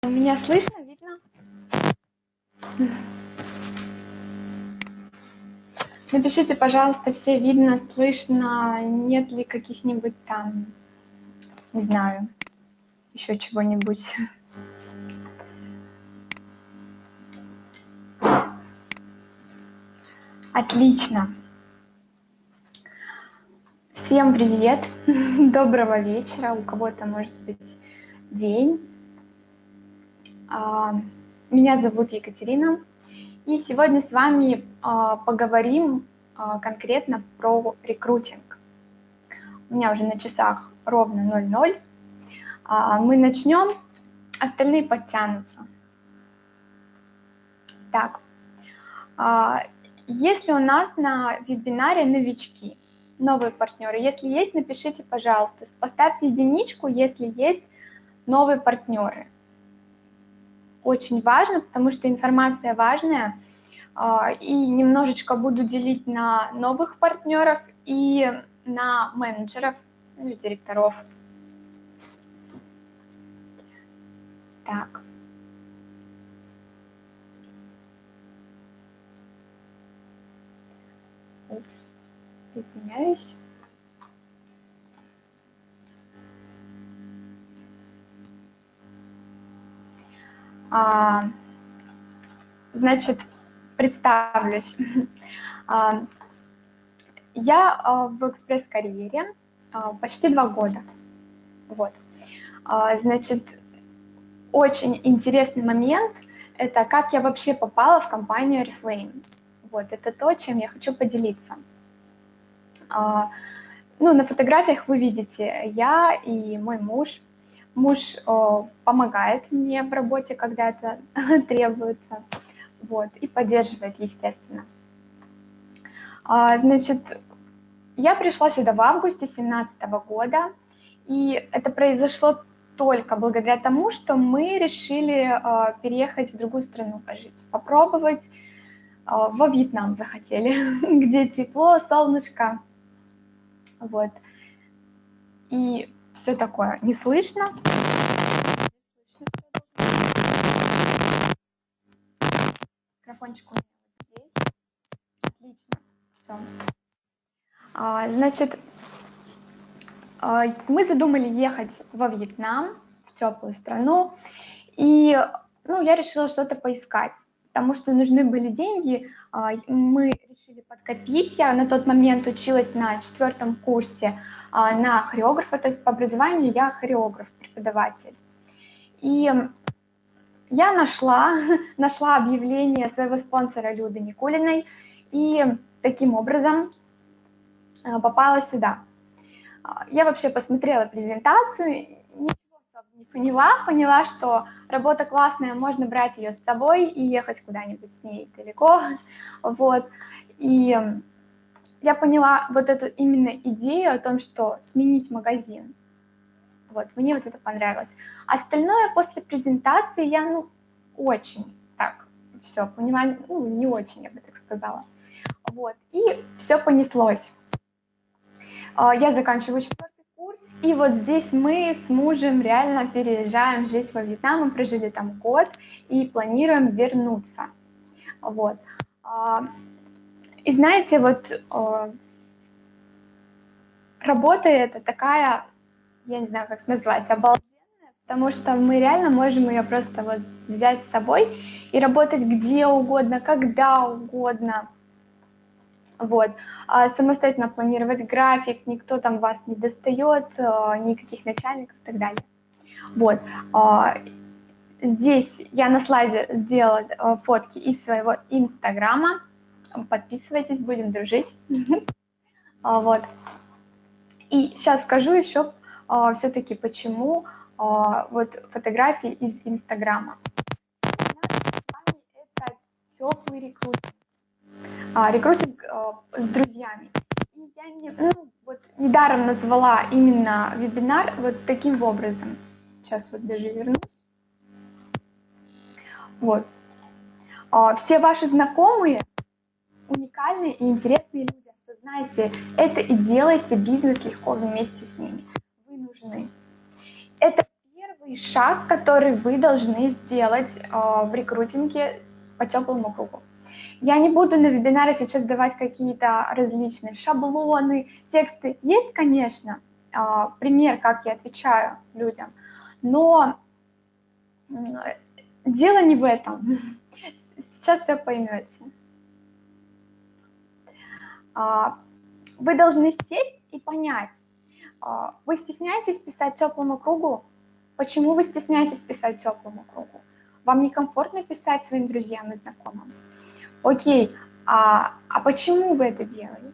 Меня слышно, видно? Напишите, пожалуйста, все видно, слышно, нет ли каких-нибудь там, не знаю, еще чего-нибудь. Отлично. Всем привет, доброго вечера, у кого-то может быть день. Меня зовут Екатерина, и сегодня с вами поговорим конкретно про рекрутинг. У меня уже на часах ровно 00. Мы начнем, остальные подтянутся. Так, если у нас на вебинаре новички, новые партнеры, если есть, напишите, пожалуйста, поставьте единичку, если есть новые партнеры. Очень важно, потому что информация важная, и немножечко буду делить на новых партнеров и на менеджеров, ну, директоров. Так. Упс, извиняюсь. Значит, представлюсь. Я в экспресс-карьере почти 2 года. Вот. Значит, очень интересный момент – это как я вообще попала в компанию Oriflame. Вот, это то, чем я хочу поделиться. Ну, на фотографиях вы видите я и мой муж. Муж помогает мне в работе, когда это требуется, вот, и поддерживает, естественно. Значит, я пришла сюда в августе 2017 года, и это произошло только благодаря тому, что мы решили переехать в другую страну пожить, попробовать. Во Вьетнам захотели, где тепло, солнышко, вот. И все такое. Не слышно? Микрофончик у меня вот здесь. Отлично. Все. Значит, мы задумали ехать во Вьетнам, в теплую страну, и ну, я решила что-то поискать, потому что нужны были деньги. Мы решили подкопить. Я на тот момент училась на 4-м курсе на хореографа, то есть по образованию я хореограф, преподаватель. И я нашла объявление своего спонсора Люды Никулиной и таким образом попала сюда. Я вообще посмотрела презентацию, ничего особо не поняла, что работа классная, можно брать ее с собой и ехать куда-нибудь с ней далеко, вот. И я поняла вот эту именно идею о том, что сменить магазин. Вот, мне вот это понравилось. Остальное после презентации я, ну, очень так все поняла, ну, не очень, я бы так сказала. Вот, и все понеслось. Я заканчиваю 4-й курс, и вот здесь мы с мужем реально переезжаем жить во Вьетнам, мы прожили там год и планируем вернуться. Вот. И знаете, вот работа это такая, я не знаю, как назвать, обалденная, потому что мы реально можем ее просто вот взять с собой и работать где угодно, когда угодно. Вот. Самостоятельно планировать график, никто там вас не достает, никаких начальников и так далее. Вот. Здесь я на слайде сделала фотки из своего инстаграма. Подписывайтесь, будем дружить. Вот. И сейчас скажу еще все-таки, почему вот фотографии из инстаграма. У нас с вами это теплый рекрутинг. Рекрутинг с друзьями. И я вот недаром назвала именно вебинар вот таким образом. Сейчас вот даже вернусь. Вот. Все ваши знакомые уникальные и интересные люди. Осознайте это и делайте бизнес легко вместе с ними. Вы нужны. Это Первый шаг, который вы должны сделать в рекрутинге по теплому кругу. Я не буду на вебинаре сейчас давать какие-то различные шаблоны, тексты. Есть, конечно, пример, как я отвечаю людям, но дело не в этом. Сейчас все поймете. Вы должны сесть и понять, вы стесняетесь писать теплому кругу? Почему вы стесняетесь писать теплому кругу? Вам некомфортно писать своим друзьям и знакомым? Окей, а почему вы это делаете?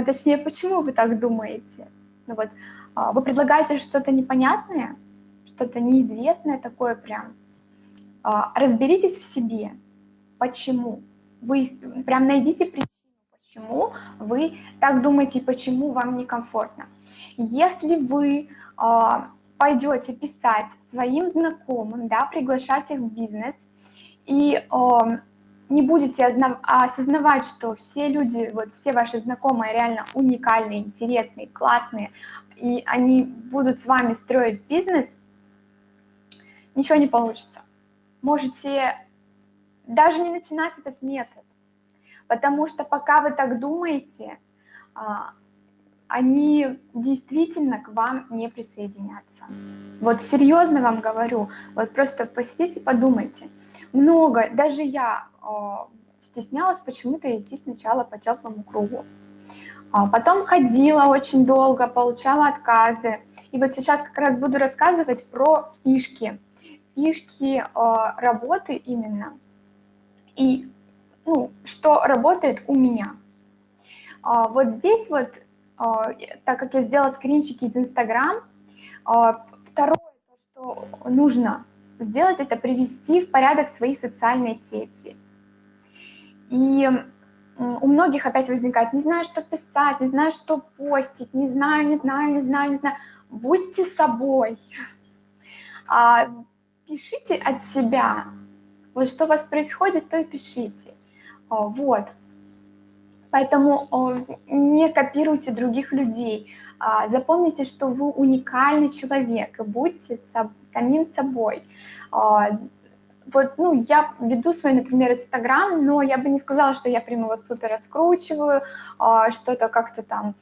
Точнее, почему вы так думаете? Ну вот, вы предлагаете что-то непонятное, что-то неизвестное такое прям. Разберитесь в себе, почему. Вы прям найдите причину, почему вы так думаете, почему вам некомфортно. Если вы пойдете писать своим знакомым, да, приглашать их в бизнес, и не будете осознавать, что все люди, вот все ваши знакомые реально уникальные, интересные, классные, и они будут с вами строить бизнес, ничего не получится. Можете даже не начинать этот метод, потому что пока вы так думаете, они действительно к вам не присоединятся. Вот серьезно вам говорю, вот просто посидите, подумайте. Много, даже я стеснялась почему-то идти сначала по теплому кругу. Потом ходила очень долго, получала отказы. И вот сейчас как раз буду рассказывать про фишки. Фишки работы именно. И что работает у меня. Вот здесь вот, так как я сделала скринчики из Инстаграм, второе, что нужно сделать, это привести в порядок свои социальные сети. И у многих опять возникает: не знаю, что писать, не знаю, что постить, не знаю. Будьте собой. Пишите от себя. Вот что у вас происходит, то и пишите. Вот. Поэтому не копируйте других людей. Запомните, что вы уникальный человек, и будьте самим собой. Вот, я веду свой, например, Инстаграм, но я бы не сказала, что я прямо его супер раскручиваю, что-то как-то там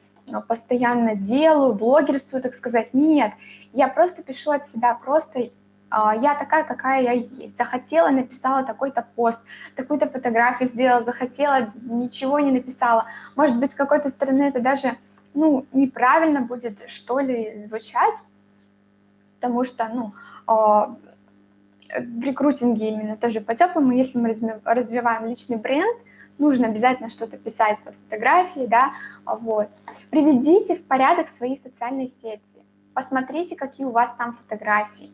постоянно делаю, блогерствую, так сказать. Нет, я просто пишу от себя, просто я такая, какая я есть. Захотела, написала такой-то пост, такую-то фотографию сделала, захотела, ничего не написала. Может быть, с какой-то стороны это даже, неправильно будет, что ли, звучать, потому что, в рекрутинге именно тоже по-теплому, если мы развиваем личный бренд, нужно обязательно что-то писать под фотографии, да, вот. Приведите в порядок свои социальные сети, посмотрите, какие у вас там фотографии.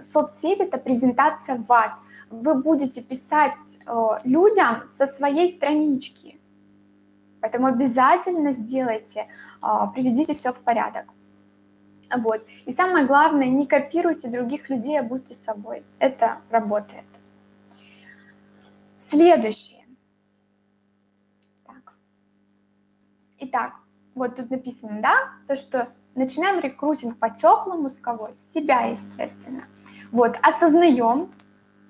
Соцсеть – это презентация вас. Вы будете писать людям со своей странички, поэтому обязательно сделайте, приведите все в порядок. Вот. И самое главное, не копируйте других людей, а будьте собой. Это работает. Следующее. Так. Итак, вот тут написано, да, то, что начинаем рекрутинг по-теплому с кого? С себя, естественно. Вот, осознаем,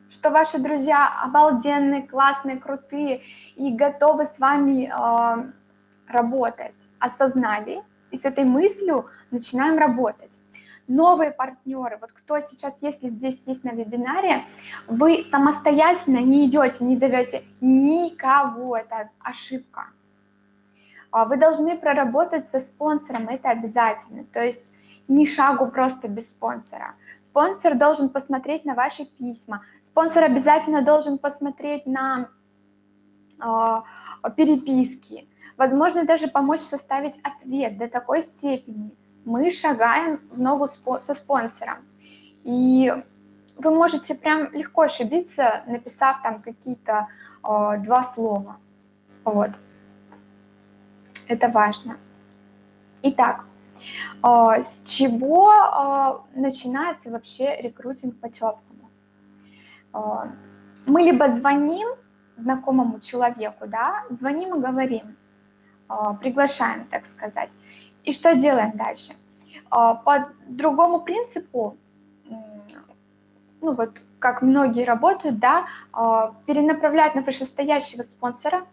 что ваши друзья обалденные, классные, крутые и готовы с вами работать. Осознали, и с этой мыслью начинаем работать. Новые партнеры, вот кто сейчас, если здесь есть на вебинаре, вы самостоятельно не идете, не зовете никого, это ошибка. Вы должны проработать со спонсором, это обязательно, то есть ни шагу просто без спонсора. Спонсор должен посмотреть на ваши письма, спонсор обязательно должен посмотреть на переписки, возможно, даже помочь составить ответ до такой степени. Мы шагаем в ногу со спонсором. И вы можете прям легко ошибиться, написав там какие-то 2 слова. Вот. Это важно. Итак, с чего начинается вообще рекрутинг по-теплому? Мы либо звоним знакомому человеку, да, звоним и говорим, приглашаем, так сказать. И что делаем дальше? По другому принципу, ну вот как многие работают, да, перенаправляют на вышестоящего спонсора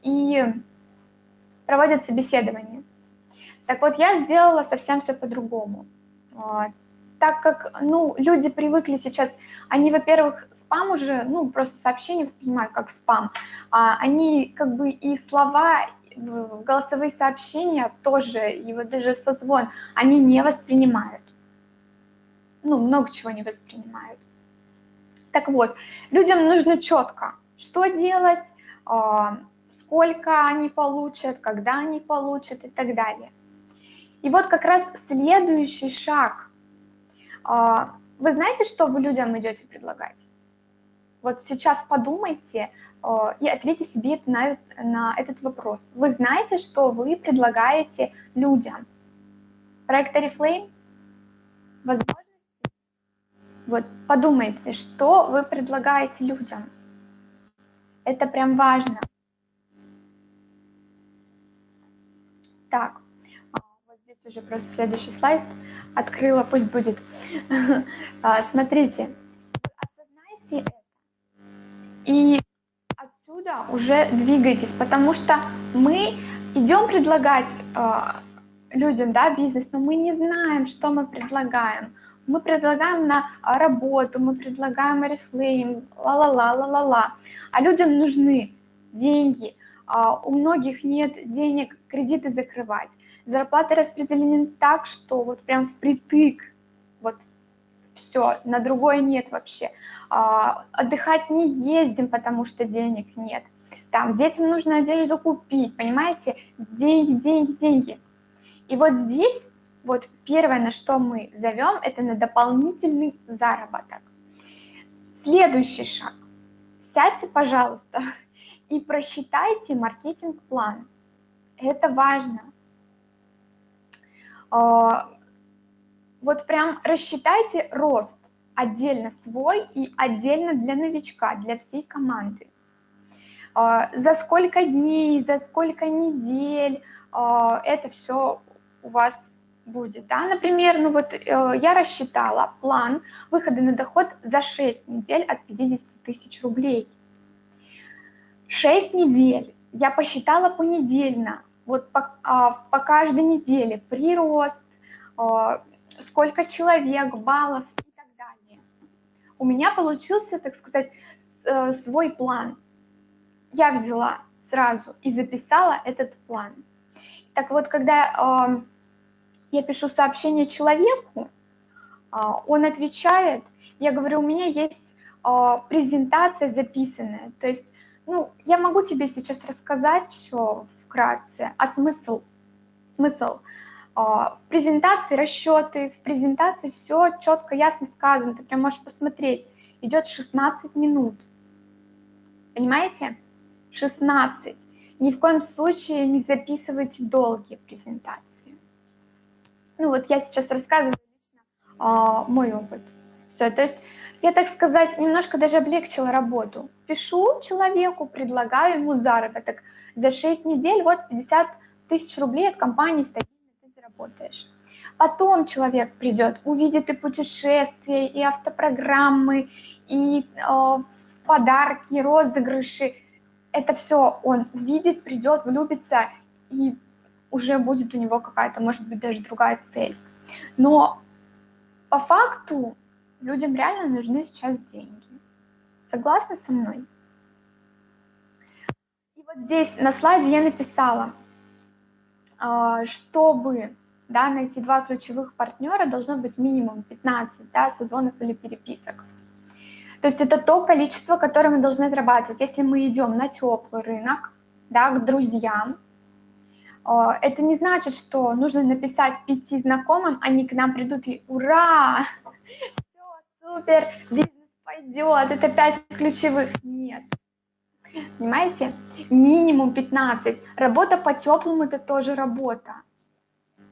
и проводят собеседование. Так вот, я сделала совсем все по-другому. Так как, ну, люди привыкли сейчас, они, во-первых, спам уже, ну, просто сообщения воспринимают как спам, они как бы и слова, голосовые сообщения тоже, и вот даже созвон, они не воспринимают. Ну, много чего не воспринимают. Так вот, людям нужно четко, что делать, сколько они получат, когда они получат и так далее. И вот как раз следующий шаг. Вы знаете, что вы людям идете предлагать? Вот сейчас подумайте и ответьте себе на этот вопрос. Вы знаете, что вы предлагаете людям? Проект Oriflame? Возможности? Вот подумайте, что вы предлагаете людям. Это прям важно. Так, вот здесь уже просто следующий слайд открыла, пусть будет. Смотрите, осознайте это и отсюда уже двигайтесь, потому что мы идем предлагать людям, да, бизнес, но мы не знаем, что мы предлагаем. Мы предлагаем на работу, мы предлагаем Oriflame, ла-ла-ла. А людям нужны деньги. У многих нет денег кредиты закрывать. Зарплаты распределены так, что вот прям впритык, вот все, на другое нет вообще. Отдыхать не ездим, потому что денег нет. Там детям нужно одежду купить, понимаете? Деньги, деньги, деньги. И вот здесь вот первое, на что мы зовем, это на дополнительный заработок. Следующий шаг. Сядьте, пожалуйста, и просчитайте маркетинг-план. Это важно. Вот прям рассчитайте рост отдельно свой и отдельно для новичка, для всей команды. За сколько дней, за сколько недель это все у вас будет. Да? Например, ну вот я рассчитала план выхода на доход за 6 недель от 50 тысяч рублей. 6 недель я посчитала понедельно, вот по каждой неделе прирост, сколько человек, баллов и так далее. У меня получился, так сказать, свой план. Я взяла сразу и записала этот план. Так вот, когда я пишу сообщение человеку, он отвечает, я говорю, у меня есть презентация записанная, то есть, ну, я могу тебе сейчас рассказать все вкратце, а смысл? В презентации расчеты, в презентации все четко, ясно сказано, ты прям можешь посмотреть, идет 16 минут, понимаете? 16. Ни в коем случае не записывайте долгие презентации. Ну вот я сейчас рассказываю лично мой опыт. Все, то есть я, так сказать, немножко даже облегчила работу. Пишу человеку, предлагаю ему заработок. За 6 недель вот 50 тысяч рублей от компании стабильно ты заработаешь. Потом человек придет, увидит и путешествия, и автопрограммы, и подарки, розыгрыши. Это все он увидит, придет, влюбится, и уже будет у него какая-то, может быть, даже другая цель. Но по факту людям реально нужны сейчас деньги. Согласны со мной? И вот здесь на слайде я написала, чтобы найти 2 ключевых партнера, должно быть минимум 15 созвонов или переписок. То есть это то количество, которое мы должны отрабатывать. Если мы идем на теплый рынок, к друзьям, это не значит, что нужно написать 5 знакомым, они к нам придут и ура, все, супер, бизнес пойдет, это 5 ключевых. Нет. Понимаете? Минимум 15. Работа по теплому – это тоже работа.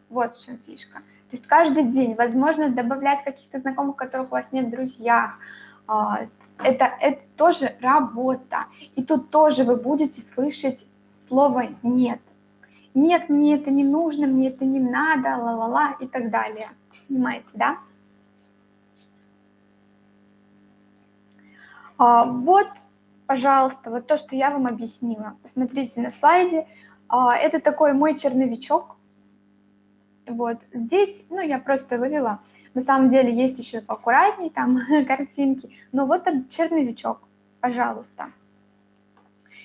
Вот в чем фишка. То есть каждый день возможно добавлять каких-то знакомых, которых у вас нет в друзьях. Это тоже работа. И тут тоже вы будете слышать слово «нет». нет, мне это не нужно, мне это не надо, ла-ла-ла и так далее. Понимаете, да? Вот, пожалуйста, вот то, что я вам объяснила. Посмотрите на слайде. Это такой мой черновичок. Вот здесь, ну, я просто вывела. На самом деле есть еще поаккуратнее там картинки. Но вот этот черновичок, пожалуйста.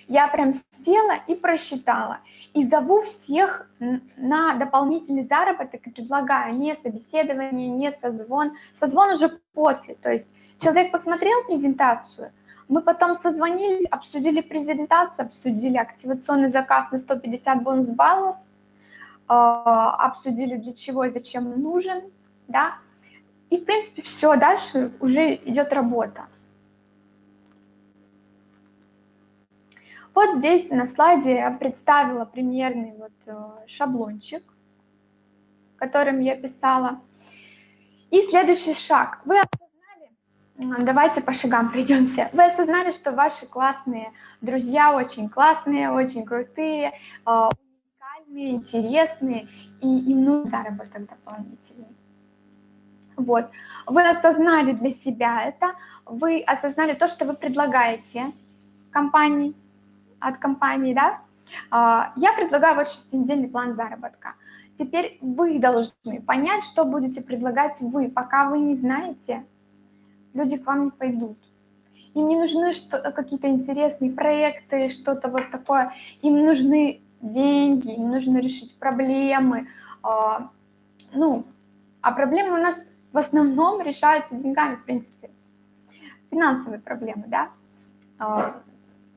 Я прям села и просчитала. И зову всех на дополнительный заработок и предлагаю не собеседование, не созвон. Созвон уже после. То есть человек посмотрел презентацию, мы потом созвонились, обсудили презентацию, обсудили активационный заказ на 150 бонус баллов, обсудили, для чего и зачем он нужен, да. И, в принципе, все, дальше уже идет работа. Вот здесь на слайде я представила примерный вот шаблончик, которым я писала. И следующий шаг. Вы осознали, давайте по шагам пройдемся. Вы осознали, что ваши классные друзья очень классные, очень крутые, уникальные, интересные, и им нужен заработок дополнительный. Вот. Вы осознали для себя это, вы осознали то, что вы предлагаете компании, от компании, да? Я предлагаю вот 6-недельный план заработка. Теперь вы должны понять, что будете предлагать вы. Пока вы не знаете, люди к вам не пойдут. Им не нужны какие-то интересные проекты, что-то вот такое. Им нужны деньги, им нужно решить проблемы. Ну, а проблемы у нас в основном решаются деньгами, в принципе. Финансовые проблемы, да?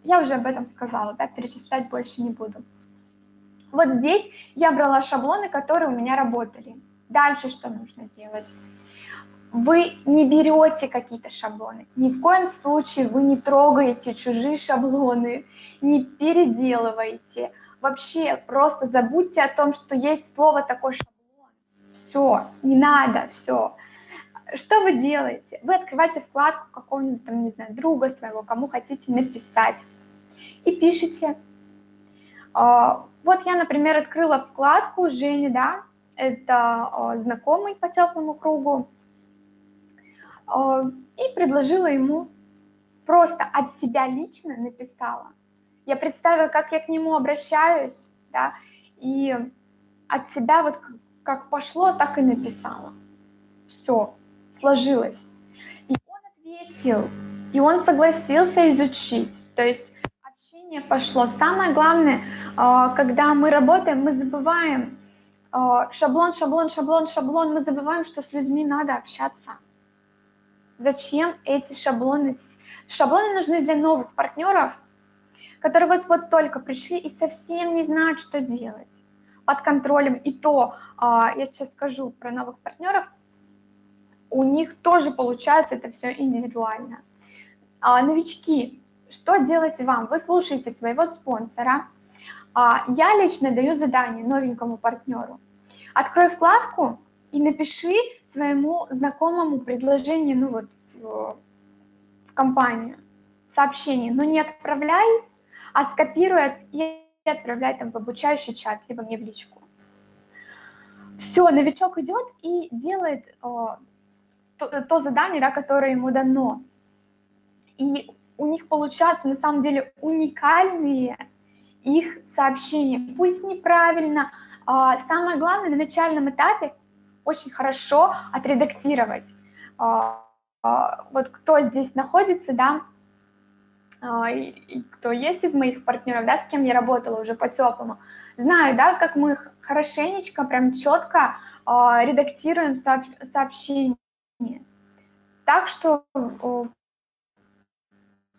Я уже об этом сказала, да, перечислять больше не буду. Вот здесь я брала шаблоны, которые у меня работали. Дальше что нужно делать? Вы не берете какие-то шаблоны. Ни в коем случае вы не трогаете чужие шаблоны, не переделываете. Вообще просто забудьте о том, что есть слово такое шаблон. Все, не надо, все. Что вы делаете? Вы открываете вкладку какого-нибудь там, не знаю, друга своего, кому хотите написать, и пишите. Вот я, например, открыла вкладку Жени, да, это знакомый по теплому кругу, и предложила ему, просто от себя лично написала. Я представила, как я к нему обращаюсь, да, и от себя вот как пошло, так и написала. Все, сложилось. И он ответил, и он согласился изучить. То есть общение пошло. Самое главное, когда мы работаем, мы забываем шаблон, шаблон, шаблон, шаблон. Мы забываем, что с людьми надо общаться. Зачем эти шаблоны? Шаблоны нужны для новых партнеров, которые вот только пришли и совсем не знают, что делать. Под контролем. И то, я сейчас скажу про новых партнеров, у них тоже получается это все индивидуально. Новички, что делать вам? Вы слушаете своего спонсора. Я лично даю задание новенькому партнеру. Открой вкладку и напиши своему знакомому предложение, ну вот в компанию, сообщение, но не отправляй, а скопируй и отправляй там в обучающий чат, либо мне в личку. Все, новичок идет и делает то задание, да, которое ему дано. И у них получаются на самом деле уникальные их сообщения. Пусть неправильно, самое главное на начальном этапе очень хорошо отредактировать. Вот кто здесь находится, да, и кто есть из моих партнеров, да, с кем я работала уже по-теплому, знаю, да, как мы хорошенечко, прям четко редактируем сообщения. Так что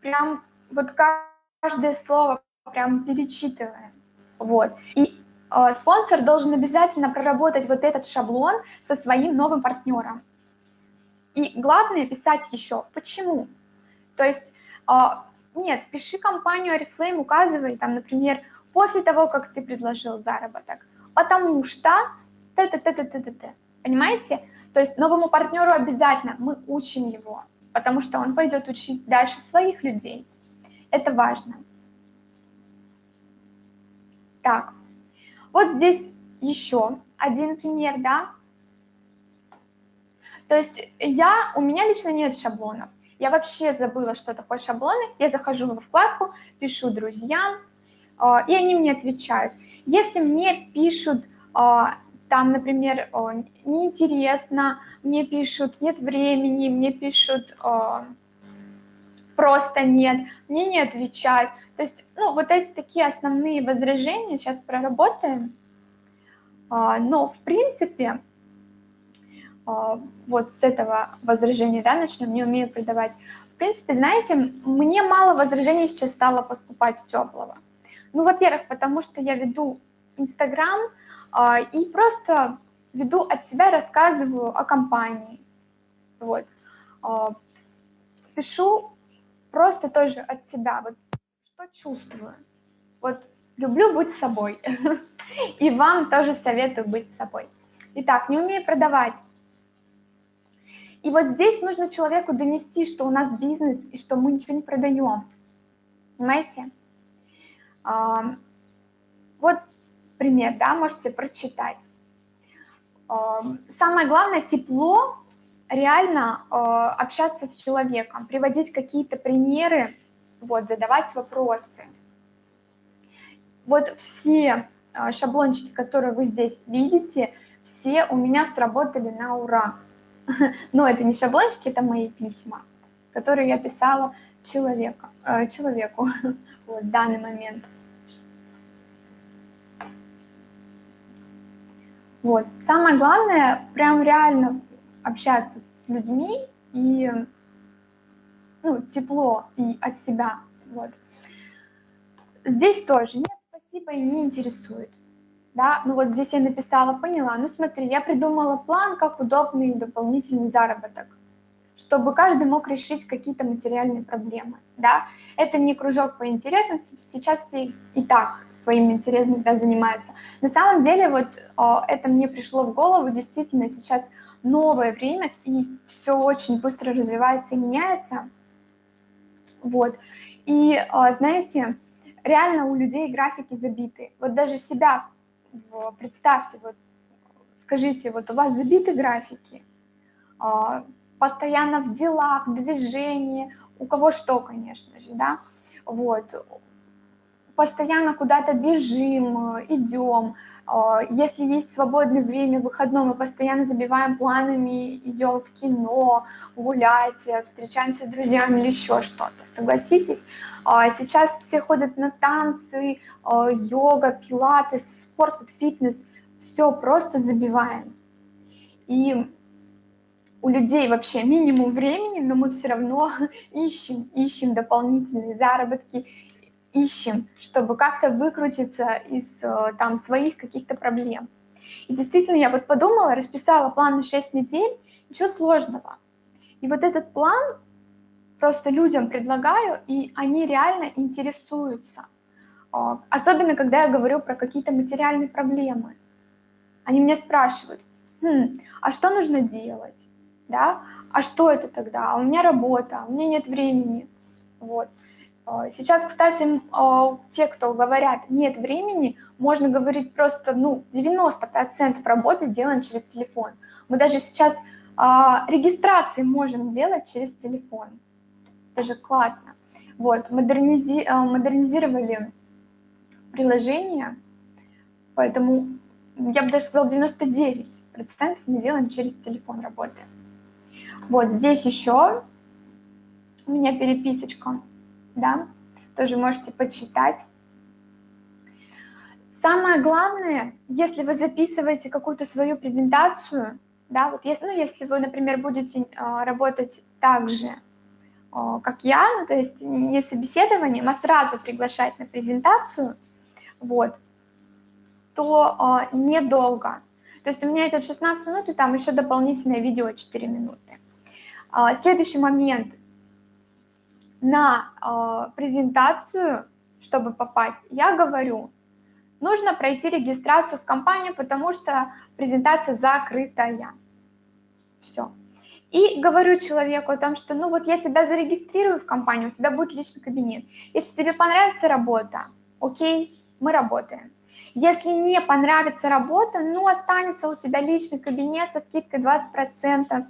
прям вот каждое слово прям перечитываем. Вот. И спонсор должен обязательно проработать вот этот шаблон со своим новым партнером. И главное писать еще почему. То есть нет, пиши компанию Oriflame, указывай там, например, после того, как ты предложил заработок, потому что т-т-т-т-т-т. Понимаете? То есть новому партнеру обязательно мы учим его, потому что он пойдет учить дальше своих людей. Это важно. Так, Вот здесь еще один пример, да. То есть у меня лично нет шаблонов. Я вообще забыла, что такое шаблоны. Я захожу во вкладку, пишу друзьям, и они мне отвечают. Если мне пишут, там, например, неинтересно, мне пишут нет времени, мне пишут просто нет, мне не отвечают. То есть, ну, вот эти такие основные возражения сейчас проработаем. Но, в принципе, вот с этого возражения, да, начнем, не умею продавать. В принципе, знаете, мне мало возражений сейчас стало поступать теплого. Ну, во-первых, потому что я веду Инстаграм и просто веду от себя, рассказываю о компании. Вот. Пишу просто тоже от себя, вот что чувствую. Вот люблю быть собой. И вам тоже советую быть собой. Итак, не умею продавать. И вот здесь нужно человеку донести, что у нас бизнес и что мы ничего не продаем. Понимаете? Вот пример, да, можете прочитать. Самое главное — тепло, реально общаться с человеком, приводить какие-то примеры, вот, задавать вопросы. Вот все шаблончики, которые вы здесь видите, все у меня сработали на ура. Но это не шаблончики, это мои письма, которые я писала человеку вот, в данный момент. Вот. Самое главное, прям реально общаться с людьми и, ну, тепло и от себя. Вот. Здесь тоже нет, спасибо и не интересует. Да, ну вот здесь я написала, поняла, ну смотри, я придумала план, как удобный дополнительный заработок, чтобы каждый мог решить какие-то материальные проблемы, да. Это не кружок по интересам, сейчас все и так своим интересом, да, занимаются. На самом деле вот это мне пришло в голову, действительно сейчас новое время, и все очень быстро развивается и меняется, вот. И знаете, реально у людей графики забиты. Вот даже себя представьте, вот скажите, вот у вас забиты графики, постоянно в делах, в движении, у кого что, конечно же, да, вот, постоянно куда-то бежим, идем, если есть свободное время, выходное, мы постоянно забиваем планами, идем в кино, гулять, встречаемся с друзьями или еще что-то, согласитесь? Сейчас все ходят на танцы, йога, пилатес, спорт, вот фитнес, все просто забиваем. И у людей вообще минимум времени, но мы все равно ищем дополнительные заработки, ищем, чтобы как-то выкрутиться из там своих каких-то проблем. И действительно, я вот подумала, расписала план на 6 недель, ничего сложного. И вот этот план просто людям предлагаю, и они реально интересуются. Особенно, когда я говорю про какие-то материальные проблемы. Они меня спрашивают, а что нужно делать? Да? А что это тогда? А у меня работа, у меня нет времени. Вот. Сейчас, кстати, те, кто говорят нет времени, можно говорить просто, 90% работы делаем через телефон. Мы даже сейчас регистрации можем делать через телефон. Это же классно. Вот, модернизировали приложение, поэтому я бы даже сказала, 99% мы делаем через телефон работы. Вот здесь еще у меня переписочка, да, тоже можете почитать. Самое главное, если вы записываете какую-то свою презентацию, да, вот если вы, например, будете работать так же, как я, то есть не собеседованием, а сразу приглашать на презентацию, вот, то недолго. То есть у меня идет 16 минут, и там еще дополнительное видео 4 минуты. Следующий момент. На презентацию, чтобы попасть, я говорю, нужно пройти регистрацию в компанию, потому что презентация закрытая. Все. И говорю человеку о том, что вот я тебя зарегистрирую в компанию, у тебя будет личный кабинет. Если тебе понравится работа, окей, мы работаем. Если не понравится работа, ну, останется у тебя личный кабинет со скидкой 20%.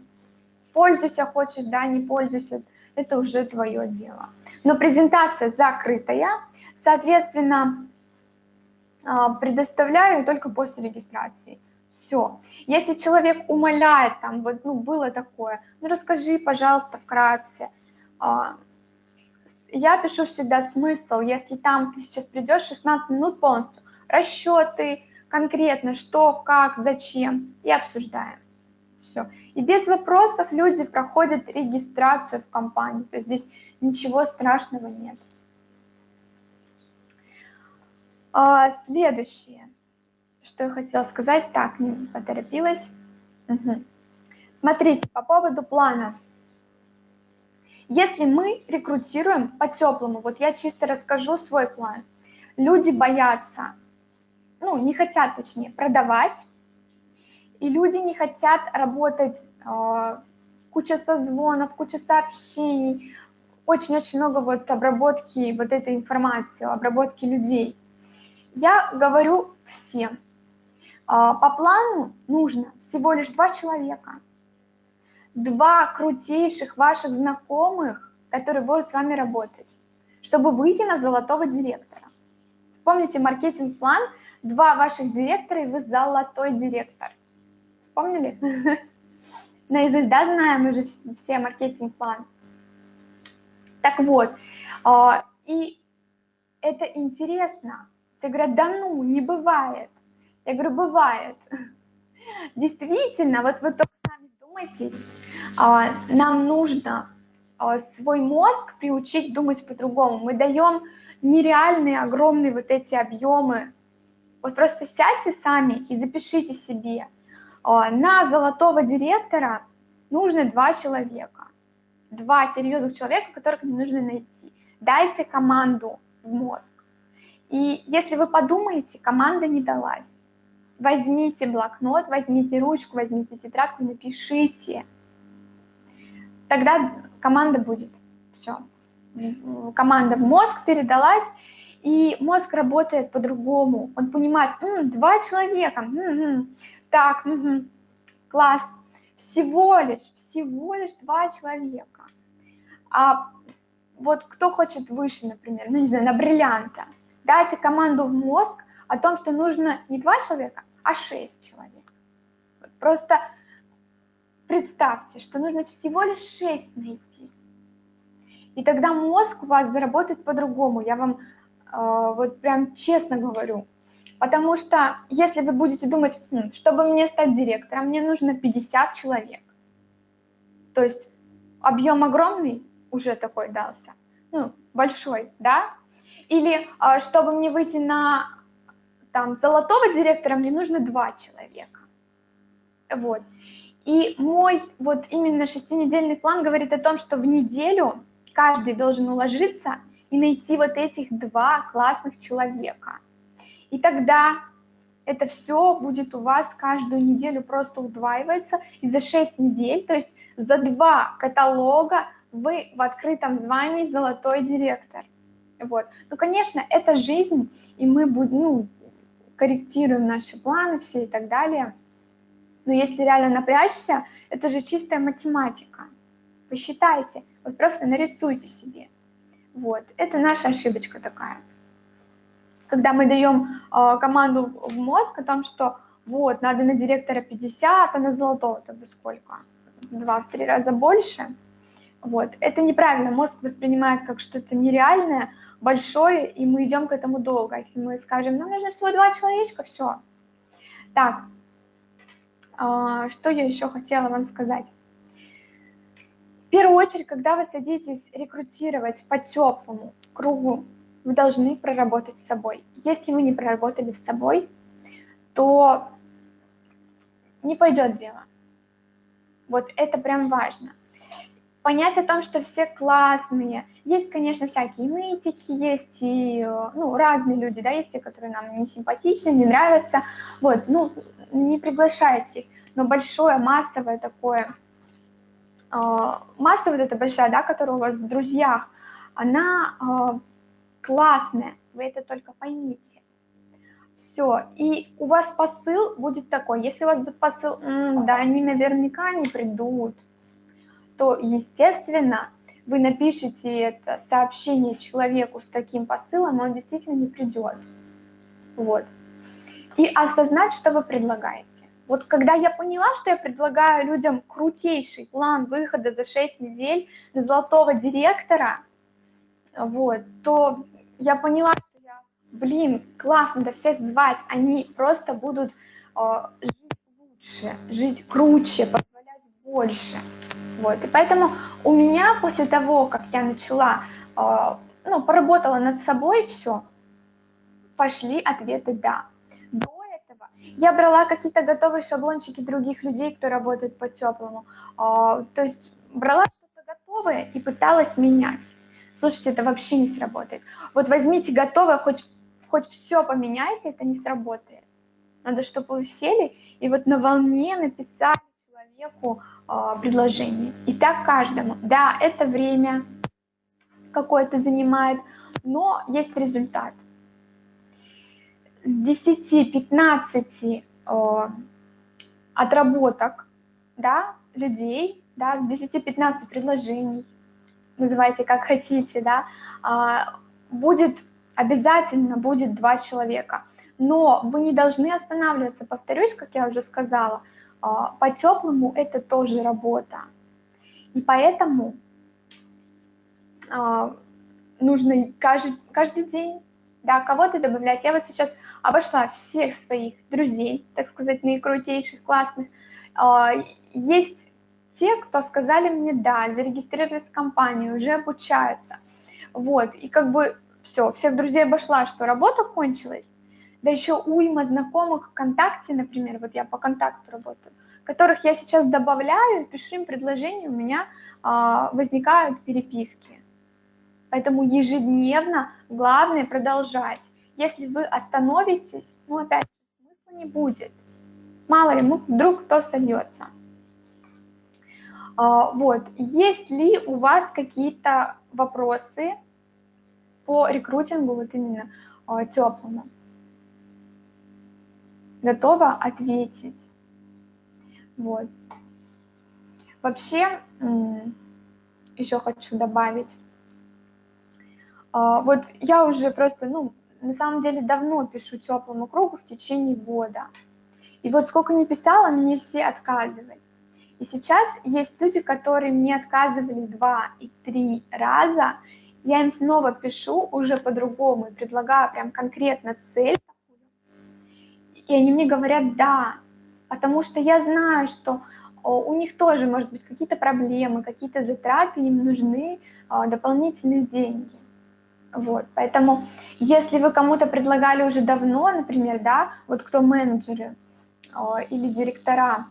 Пользуйся хочешь, да, не пользуйся, это уже твое дело. Но презентация закрытая, соответственно, предоставляю только после регистрации. Все. Если человек умоляет, там, вот, ну, было такое, ну, расскажи, пожалуйста, вкратце. Я пишу всегда смысл, если там ты сейчас придешь 16 минут полностью, расчеты, конкретно что, как, зачем, и обсуждаем. Все. И без вопросов люди проходят регистрацию в компании, то есть здесь ничего страшного нет. Следующее, что я хотела сказать, так, не поторопилась. Угу. Смотрите, по поводу плана. Если мы рекрутируем по-теплому, вот я чисто расскажу свой план. Люди боятся, ну, не хотят, точнее, продавать, и люди не хотят работать, куча созвонов, куча сообщений, очень-очень много вот обработки вот этой информации, обработки людей. Я говорю всем, по плану нужно всего лишь 2 человека, 2 крутейших ваших знакомых, которые будут с вами работать, чтобы выйти на золотого директора. Вспомните маркетинг-план, 2 ваших директора, и вы золотой директор. Вспомнили? Наизусть, да, знаем уже все маркетинг-план. Так вот, и это интересно. Все говорят, да ну, не бывает. Я говорю, бывает. Действительно, вот вы только сами вдумайтесь, нам нужно свой мозг приучить думать по-другому. Мы даем нереальные, огромные вот эти объемы. Вот просто сядьте сами и запишите себе. На золотого директора нужно 2 человека. 2 серьезных человека, которых мне нужно найти. Дайте команду в мозг. И если вы подумаете, команда не далась, возьмите блокнот, возьмите ручку, возьмите тетрадку, напишите. Тогда команда будет. Все. Команда в мозг передалась, и мозг работает по-другому. Он понимает, 2 человека, так, класс. Всего лишь 2 человека. А вот кто хочет выше, например, ну не знаю, на бриллианта, дайте команду в мозг о том, что нужно не 2 человека, а 6 человек. Просто представьте, что нужно всего лишь 6 найти. И тогда мозг у вас заработает по-другому, я вам вот прям честно говорю. Потому что если вы будете думать, чтобы мне стать директором, мне нужно 50 человек. То есть объем огромный уже такой дался, ну, большой, да? Или чтобы мне выйти на там, золотого директора, мне нужно 2 человека. Вот. И мой вот именно 6-недельный план говорит о том, что в неделю каждый должен уложиться и найти вот этих 2 классных человека. И тогда это все будет у вас каждую неделю просто удваивается, и за 6 недель, то есть за 2 каталога вы в открытом звании золотой директор. Вот. Ну, конечно, это жизнь, и мы будем, корректируем наши планы все и так далее. Но если реально напрячься, это же чистая математика. Посчитайте, вот просто нарисуйте себе. Вот. Это наша ошибочка такая. Когда мы даем команду в мозг о том, что вот, надо на директора 50, а на золотого тогда сколько? В 2-3 раза больше. Вот. Это неправильно. Мозг воспринимает как что-то нереальное, большое, и мы идем к этому долго. Если мы скажем, нам нужно всего 2 человечка, все. Так, что я еще хотела вам сказать? В первую очередь, когда вы садитесь рекрутировать по теплому кругу, вы должны проработать с собой. Если вы не проработали с собой, то не пойдет дело. Вот это прям важно. Понять о том, что все классные. Есть, конечно, всякие нытики, есть и разные люди, да, есть те, которые нам не симпатичны, не нравятся. Вот, не приглашайте их. Но большое, массовое такое, масса вот эта большая, да, которая у вас в друзьях, она классная, вы это только поймите. Все. И у вас посыл будет такой. Если у вас будет посыл, да, они наверняка не придут, то, естественно, вы напишите это сообщение человеку с таким посылом, он действительно не придет. Вот. И осознать, что вы предлагаете. Вот когда я поняла, что я предлагаю людям крутейший план выхода за 6 недель на золотого директора, вот, то я поняла, что я, блин, классно, да всех звать, они просто будут жить лучше, жить круче, позволять больше. Вот, и поэтому у меня после того, как я начала, ну, поработала над собой, все, пошли ответы «да». До этого я брала какие-то готовые шаблончики других людей, кто работает по-теплому. То есть брала что-то готовое и пыталась менять. Слушайте, это вообще не сработает. Вот возьмите готовое, хоть все поменяйте, это не сработает. Надо, чтобы вы сели и вот на волне написали человеку предложение. И так каждому. Да, это время какое-то занимает, но есть результат. С 10-15 отработок, да, людей, да, с 10-15 предложений, называйте как хотите, да, обязательно будет 2 человека. Но вы не должны останавливаться, повторюсь, как я уже сказала, по-теплому это тоже работа. И поэтому нужно каждый день, да, кого-то добавлять. Я вот сейчас обошла всех своих друзей, так сказать, наикрутейших, классных. Есть те, кто сказали мне «да», зарегистрировались в компанию, уже обучаются. Вот, и как бы все, всех друзей обошла, что работа кончилась. Да еще уйма знакомых ВКонтакте, например, вот я по контакту работаю, которых я сейчас добавляю, пишу им предложения, у меня возникают переписки. Поэтому ежедневно главное продолжать. Если вы остановитесь, ну опять же, смысла не будет. Мало ли, вдруг кто сольется. Вот. Есть ли у вас какие-то вопросы по рекрутингу, вот именно теплому? Готова ответить? Вот. Вообще, еще хочу добавить. Вот я уже просто, ну, на самом деле давно пишу теплому кругу в течение года. И вот сколько ни писала, мне все отказывали. И сейчас есть люди, которые мне отказывали 2 и 3 раза. Я им снова пишу уже по-другому и предлагаю прям конкретно цель. И они мне говорят «да», потому что я знаю, что у них тоже, может быть, какие-то проблемы, какие-то затраты, им нужны дополнительные деньги. Вот, поэтому если вы кому-то предлагали уже давно, например, да, вот кто менеджеры или директора,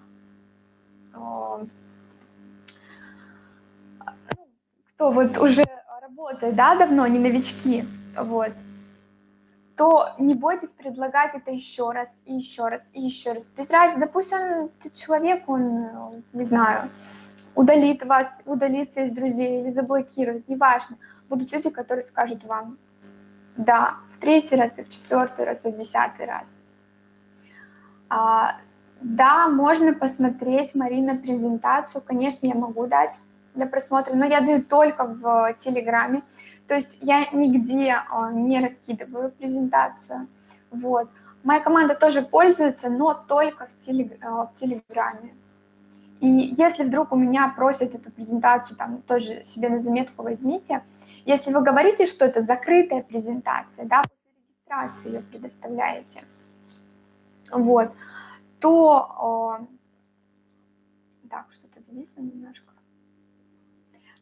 кто вот уже работает, да, давно, не новички, вот, то не бойтесь предлагать это еще раз, и еще раз, и еще раз. Без разницы, да пусть этот человек, он, не знаю, удалит вас, удалится из друзей или заблокирует, неважно. Будут люди, которые скажут вам «да» в 3-й раз, и в 4-й раз, и в 10-й раз. Да, можно посмотреть, Марина, презентацию. Конечно, я могу дать для просмотра, но я даю только в Телеграме. То есть я нигде не раскидываю презентацию. Вот. Моя команда тоже пользуется, но только в Телеграме. И если вдруг у меня просят эту презентацию, там тоже себе на заметку возьмите. Если вы говорите, что это закрытая презентация, да, после регистрации ее предоставляете, вот, то... Так, что-то зависло немножко.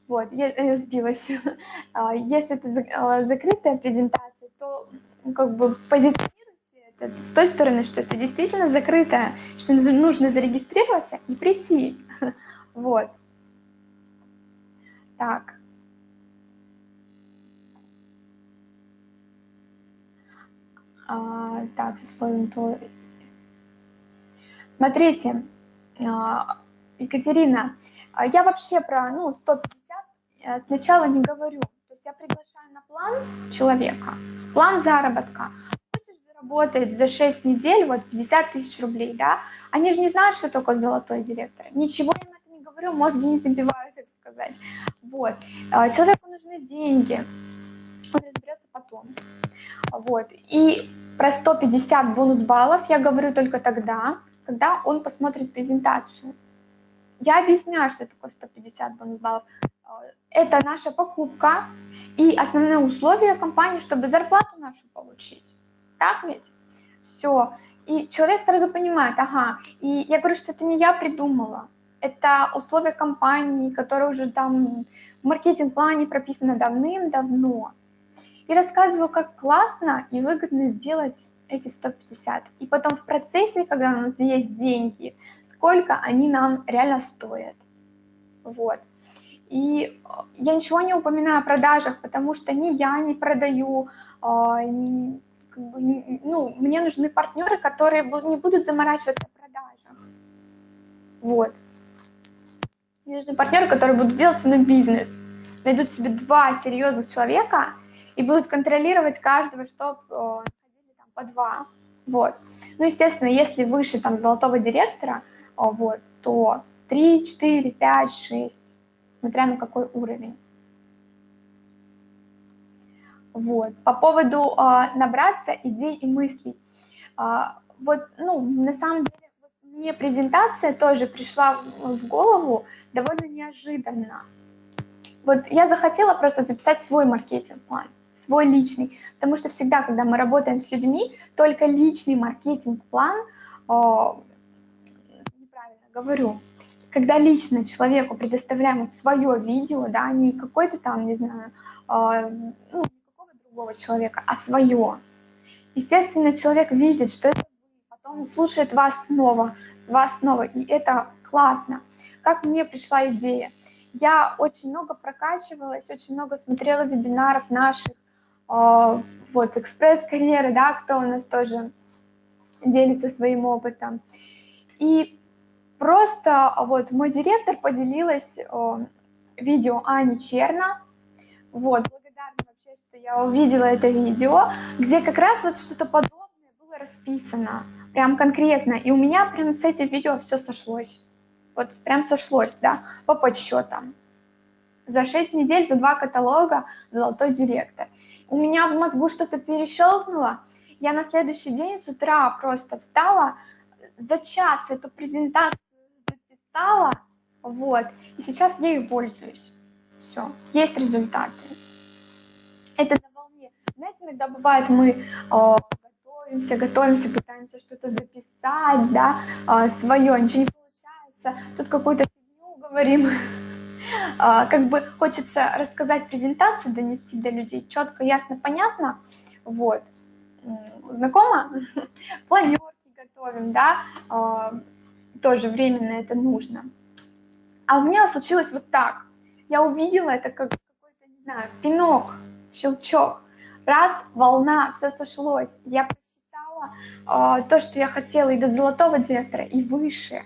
Вот, я сбилась. Если это закрытая презентация, то как бы позиционируйте это с той стороны, что это действительно закрытая, что нужно зарегистрироваться и прийти. Вот. Так. Так, с условием то... Смотрите, Екатерина, я вообще про 150 сначала не говорю. То есть я приглашаю на план человека, план заработка. Хочешь заработать заработает за 6 недель вот 50 тысяч рублей, да, они же не знают, что такое золотой директор. Ничего им это не говорю, мозги не забивают, так сказать. Вот. Человеку нужны деньги, он разберется потом. Вот. И про 150 бонус-баллов я говорю только тогда, когда он посмотрит презентацию. Я объясняю, что такое 150 бонус-баллов. Это наша покупка и основное условие компании, чтобы зарплату нашу получить. Так ведь? Все. И человек сразу понимает, ага, и я говорю, что это не я придумала, это условия компании, которые уже там в маркетинг-плане прописаны давным-давно. И рассказываю, как классно и выгодно сделать эти 150. И потом в процессе, когда у нас есть деньги, сколько они нам реально стоят. Вот. И я ничего не упоминаю о продажах, потому что ни я не продаю, ну, мне нужны партнеры, которые не будут заморачиваться в продажах. Вот. Мне нужны партнеры, которые будут делать со мной бизнес. Найдут себе 2 серьезных человека и будут контролировать каждого, чтобы находили там по 2. Вот. Ну, естественно, если выше там золотого директора, вот, то 3, 4, 5, 6, смотря на какой уровень. Вот. По поводу набраться идей и мыслей. Вот, ну, на самом деле, мне презентация тоже пришла в голову довольно неожиданно. Вот я захотела просто записать свой маркетинг-план, свой личный, потому что всегда, когда мы работаем с людьми, только личный маркетинг-план, неправильно говорю, когда лично человеку предоставляем вот свое видео, да, не какой-то там, не знаю, ну, не какого другого человека, а свое. Естественно, человек видит, что это вы, потом слушает вас снова, и это классно. Как мне пришла идея? Я очень много прокачивалась, очень много смотрела вебинаров наших, вот, экспресс-карьеры, да, кто у нас тоже делится своим опытом. И просто вот мой директор поделилась видео Ани Черно, вот, благодарна вообще, что я увидела это видео, где как раз вот что-то подобное было расписано, прям конкретно, и у меня прям с этим видео все сошлось, вот прям сошлось, да, по подсчетам. За 6 недель, за 2 каталога золотой директор. У меня в мозгу что-то перещелкнуло, я на следующий день с утра просто встала, за час эту презентацию записала, вот, и сейчас ею пользуюсь. Все, есть результаты. Это на волне. Знаете, иногда бывает, мы готовимся, пытаемся что-то записать, да, свое, ничего не получается, тут какую-то фигню говорим. Как бы хочется рассказать презентацию, донести до людей четко, ясно, понятно. Вот. Знакомо? Планерки готовим, да, тоже временно это нужно. А у меня случилось вот так. Я увидела это как какой-то, не знаю, пинок, щелчок. Раз, волна, все сошлось. Я прочитала то, что я хотела и до золотого директора, и выше.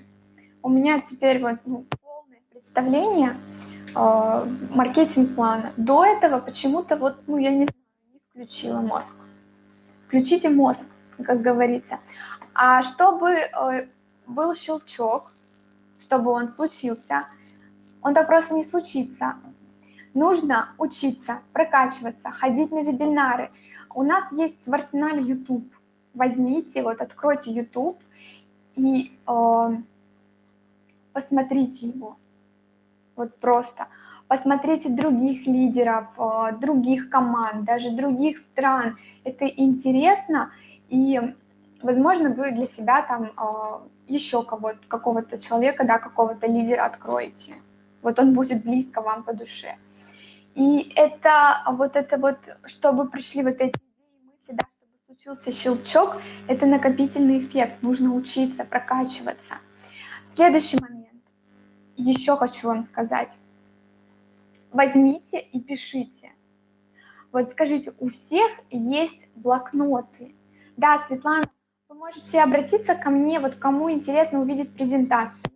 У меня теперь вот полное представление маркетинг-плана. До этого почему-то вот, я не знаю, не включила мозг. Включите мозг, как говорится. А чтобы был щелчок, чтобы он случился, он так просто не случится. Нужно учиться, прокачиваться, ходить на вебинары. У нас есть в арсенале YouTube. Возьмите, вот откройте YouTube и посмотрите его. Вот просто. Посмотрите других лидеров, других команд, даже других стран. Это интересно, и, возможно, вы для себя там еще какого-то человека, да, какого-то лидера откроете. Вот он будет близко вам по душе. И это вот, чтобы пришли вот эти идеи, мысли, да, чтобы случился щелчок, это накопительный эффект. Нужно учиться, прокачиваться. Следующий момент. Еще хочу вам сказать. Возьмите и пишите. Вот скажите, у всех есть блокноты. Да, Светлана, вы можете обратиться ко мне, вот кому интересно увидеть презентацию,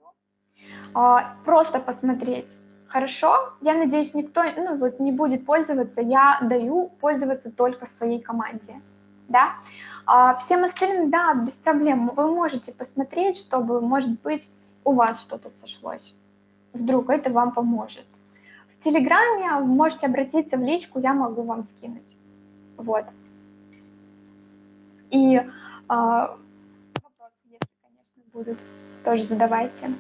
просто посмотреть. Хорошо? Я надеюсь, никто не будет пользоваться. Я даю пользоваться только своей команде. да. А всем остальным, да, без проблем. Вы можете посмотреть, чтобы, может быть, у вас что-то сошлось. Вдруг это вам поможет. В Телеграме вы можете обратиться в личку, я могу вам скинуть. Вот. И вопросы, если, конечно, будут, тоже задавайте.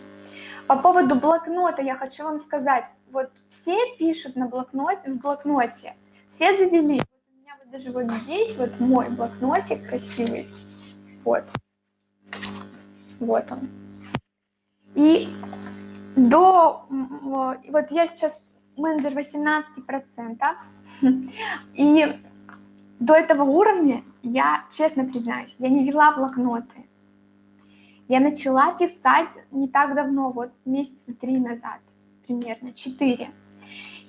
По поводу блокнота я хочу вам сказать, вот все пишут на блокноте, в блокноте, все завели. Вот у меня вот даже вот здесь вот мой блокнотик красивый, вот он. И вот я сейчас менеджер 18%, и до этого уровня я, честно признаюсь, я не вела блокноты. Я начала писать не так давно, вот месяца 3 назад, примерно 4.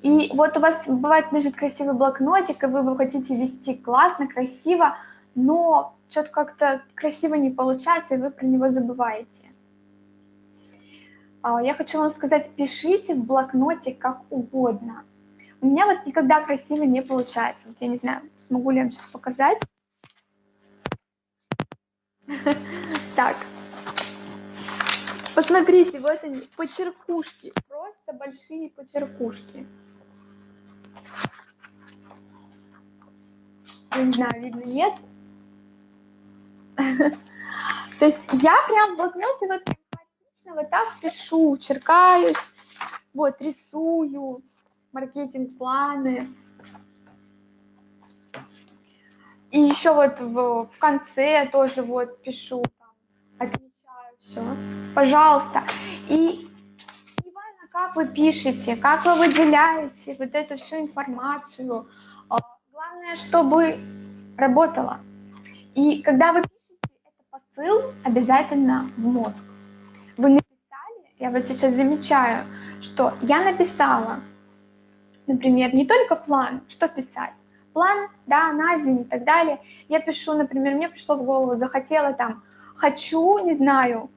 И вот у вас бывает лежит красивый блокнотик, и вы хотите вести классно, красиво, но что-то как-то красиво не получается, и вы про него забываете. Я хочу вам сказать, пишите в блокноте как угодно. У меня вот никогда красиво не получается. Вот я не знаю, смогу ли я вам сейчас показать. Так. Посмотрите, вот они, почеркушки. Просто большие почеркушки. Я не знаю, видно, нет? То есть я прям в блокноте вот хаотично вот так пишу, черкаюсь, вот рисую, маркетинг-планы. И еще вот в конце тоже вот пишу, там, отмечаю все. Пожалуйста. И не важно, как вы пишете, как вы выделяете вот эту всю информацию. Главное, чтобы работало. И когда вы пишете, это посыл обязательно в мозг. Вы написали, я вот сейчас замечаю, что я написала, например, не только план, что писать. План, да, на день и так далее. Я пишу, например, мне пришло в голову, захотела там, хочу, не знаю,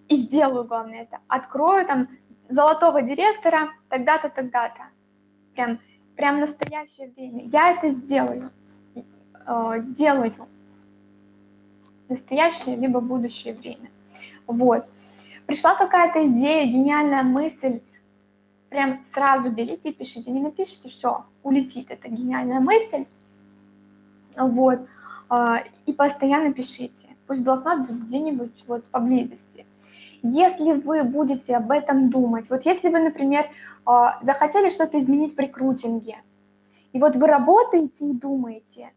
и сделаю, главное это, открою там золотого директора тогда-то, тогда-то. Прям настоящее время. Я это сделаю. Делаю. Настоящее либо будущее время. Вот. Пришла какая-то идея, гениальная мысль, прям сразу берите и пишите. Не напишите, все, улетит эта гениальная мысль. Вот. И постоянно пишите. Пусть блокнот будет где-нибудь вот поблизости. Если вы будете об этом думать, вот если вы, например, захотели что-то изменить в рекрутинге, и вот вы работаете и думаете,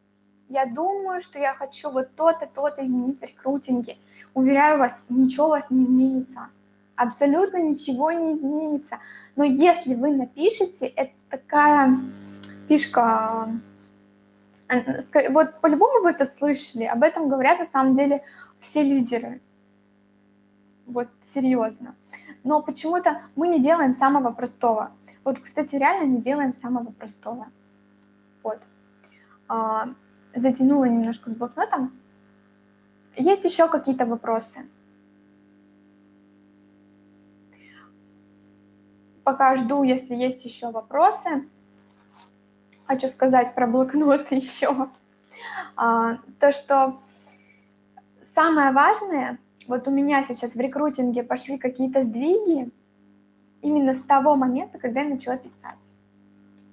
я думаю, что я хочу вот то-то, то-то изменить в рекрутинге. Уверяю вас, ничего у вас не изменится. Абсолютно ничего не изменится. Но если вы напишете, это такая фишка. Вот по-любому вы это слышали. Об этом говорят на самом деле все лидеры. Вот серьезно. Но почему-то мы не делаем самого простого. Вот, кстати, реально не делаем самого простого. Вот. Затянула немножко с блокнотом. Есть еще какие-то вопросы? Пока жду, если есть еще вопросы. Хочу сказать про блокноты еще. То, что самое важное, вот у меня сейчас в рекрутинге пошли какие-то сдвиги именно с того момента, когда я начала писать.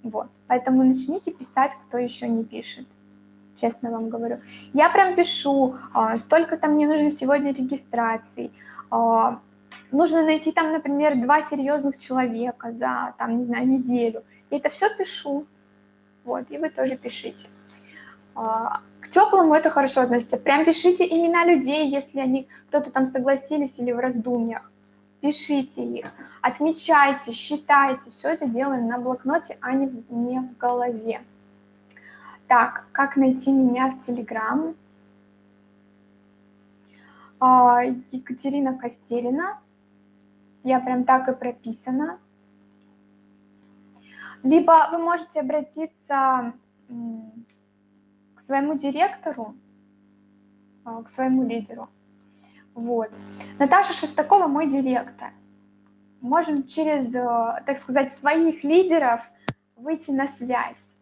Вот. Поэтому начните писать, кто еще не пишет. Честно вам говорю. Я прям пишу, столько-то мне нужно сегодня регистраций, нужно найти там, например, 2 серьезных человека за, там, не знаю, неделю. И это все пишу. Вот, и вы тоже пишите. К теплому это хорошо относится. Прям пишите имена людей, если они кто-то там согласились или в раздумьях. Пишите их, отмечайте, считайте. Все это делаем на блокноте, а не в голове. Так, как найти меня в Телеграм? Екатерина Костерина. Я прям так и прописана. Либо вы можете обратиться к своему директору, к своему лидеру. Вот. Наташа Шестакова мой директор. Можем через, так сказать, своих лидеров выйти на связь.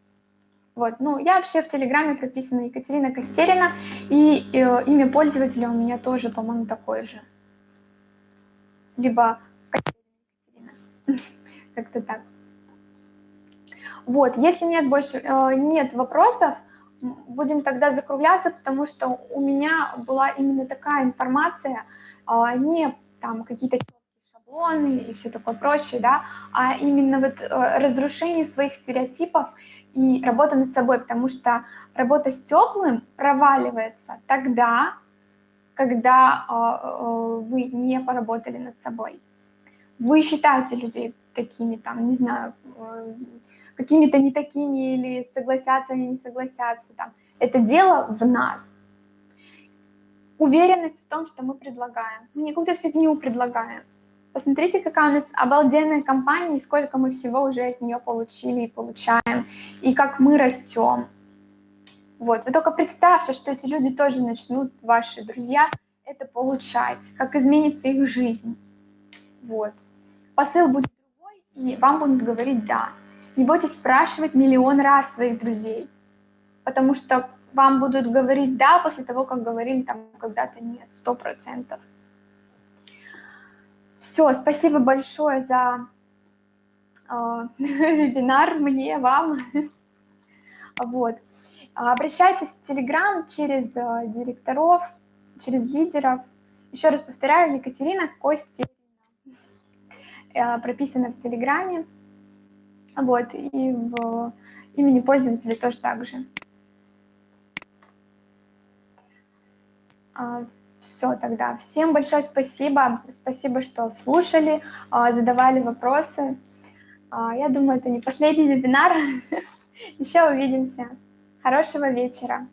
Вот, ну, я вообще в Телеграме прописана Екатерина Костерина, и имя пользователя у меня тоже, по-моему, такое же. Либо Катерина, как-то так. Вот, если нет больше, нет вопросов, будем тогда закругляться, потому что у меня была именно такая информация, не там какие-то шаблоны и все такое прочее, да, а именно вот разрушение своих стереотипов и работа над собой, потому что работа с теплым проваливается тогда, когда вы не поработали над собой. Вы считаете людей такими, там, не знаю, какими-то не такими, или согласятся они, не согласятся, там. Это дело в нас. Уверенность в том, что мы предлагаем. Мы не какую-то фигню предлагаем. Посмотрите, какая у нас обалденная компания, и сколько мы всего уже от нее получили и получаем, и как мы растем. Вот. Вы только представьте, что эти люди тоже начнут, ваши друзья, это получать, как изменится их жизнь. Вот. Посыл будет другой, и вам будут говорить «да». Не бойтесь спрашивать миллион раз своих друзей, потому что вам будут говорить «да» после того, как говорили там когда-то «нет», 100%. Все, спасибо большое за вебинар мне, вам. Вот. Обращайтесь в Телеграм через директоров, через лидеров. Еще раз повторяю, Екатерина Костерина прописана в Телеграме. Вот, и в имени пользователя тоже так же. Все тогда. Всем большое спасибо. Спасибо, что слушали, задавали вопросы. Я думаю, это не последний вебинар. Еще увидимся. Хорошего вечера.